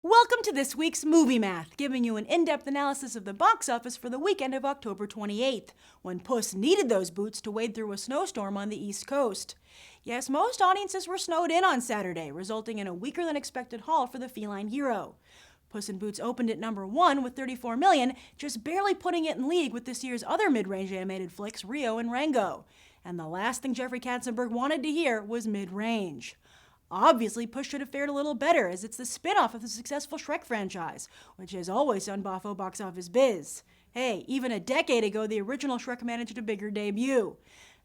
Welcome to this week's Movie Math, giving you an in-depth analysis of the box office for the weekend of October 28th, when Puss needed those boots to wade through a snowstorm on the East Coast. Yes, most audiences were snowed in on Saturday, resulting in a weaker-than-expected haul for the feline hero. Puss in Boots opened at number 1 with $34 million, just barely putting it in league with this year's other mid-range animated flicks, Rio and Rango. And the last thing Jeffrey Katzenberg wanted to hear was mid-range. Obviously, Puss should have fared a little better, as it's the spin-off of the successful Shrek franchise, which has always done boffo box office biz. Hey, even a decade ago, the original Shrek managed a bigger debut.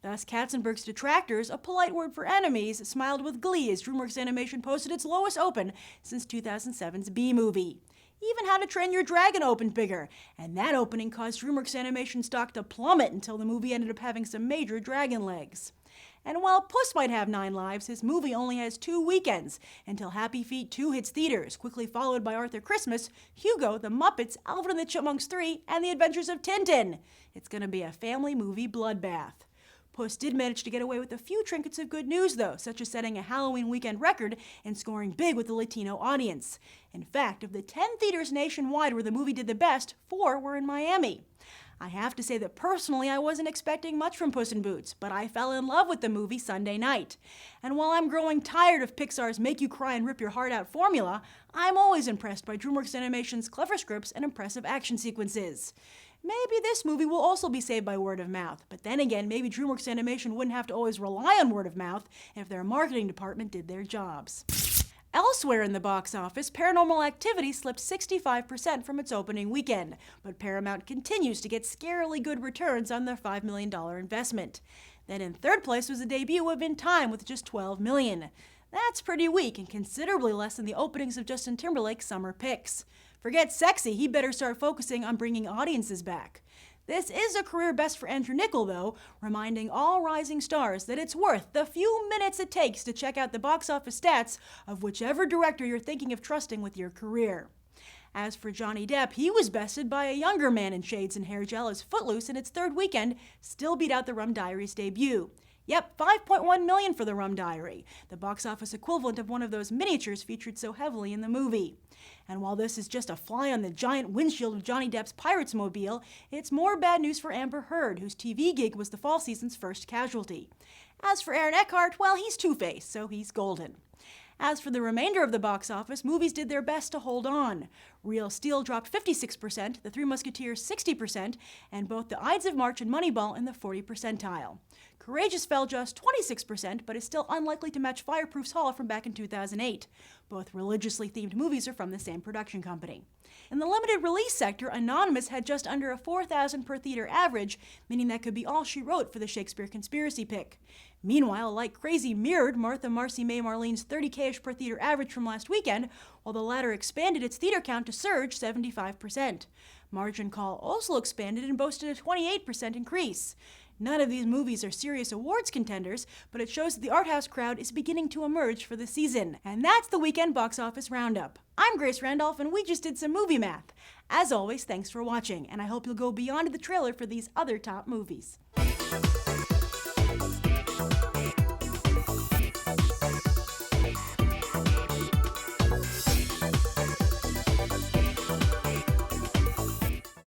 Thus, Katzenberg's detractors, a polite word for enemies, smiled with glee as DreamWorks Animation posted its lowest open since 2007's B-movie. Even How to Train Your Dragon opened bigger, and that opening caused DreamWorks Animation stock to plummet until the movie ended up having some major dragon legs. And while Puss might have 9 lives, his movie only has 2 weekends, until Happy Feet 2 hits theaters, quickly followed by Arthur Christmas, Hugo, The Muppets, Alvin and the Chipmunks 3, and The Adventures of Tintin. It's gonna be a family movie bloodbath. Puss did manage to get away with a few trinkets of good news, though, such as setting a Halloween weekend record and scoring big with the Latino audience. In fact, of the 10 theaters nationwide where the movie did the best, 4 were in Miami. I have to say that personally I wasn't expecting much from Puss in Boots, but I fell in love with the movie Sunday night. And while I'm growing tired of Pixar's make you cry and rip your heart out formula, I'm always impressed by DreamWorks Animation's clever scripts and impressive action sequences. Maybe this movie will also be saved by word of mouth, but then again, maybe DreamWorks Animation wouldn't have to always rely on word of mouth if their marketing department did their jobs. Elsewhere in the box office, Paranormal Activity slipped 65% from its opening weekend, but Paramount continues to get scarily good returns on their $5 million investment. Then in third place was the debut of In Time with just $12 million. That's pretty weak and considerably less than the openings of Justin Timberlake's summer picks. Forget sexy, he better start focusing on bringing audiences back. This is a career best for Andrew Niccol, though, reminding all rising stars that it's worth the few minutes it takes to check out the box office stats of whichever director you're thinking of trusting with your career. As for Johnny Depp, he was bested by a younger man in shades and hair gel as Footloose in its third weekend still beat out the Rum Diary's debut. Yep, $5.1 million for the Rum Diary, the box office equivalent of one of those miniatures featured so heavily in the movie. And while this is just a fly on the giant windshield of Johnny Depp's Pirates mobile, it's more bad news for Amber Heard, whose TV gig was the fall season's first casualty. As for Aaron Eckhart, well, he's two-faced, so he's golden. As for the remainder of the box office, movies did their best to hold on. Real Steel dropped 56%, The Three Musketeers 60%, and both The Ides of March and Moneyball in the 40 percentile. Courageous fell just 26%, but is still unlikely to match Fireproof's haul from back in 2008. Both religiously themed movies are from the same production company. In the limited release sector, Anonymous had just under a 4,000 per theater average, meaning that could be all she wrote for the Shakespeare conspiracy pick. Meanwhile, Like Crazy mirrored Martha Marcy May Marlene's 30K-ish per theater average from last weekend, while the latter expanded its theater count to surge 75%. Margin Call also expanded and boasted a 28% increase. None of these movies are serious awards contenders, but it shows that the art house crowd is beginning to emerge for the season. And that's the weekend box office roundup. I'm Grace Randolph, and we just did some movie math. As always, thanks for watching, and I hope you'll go beyond the trailer for these other top movies.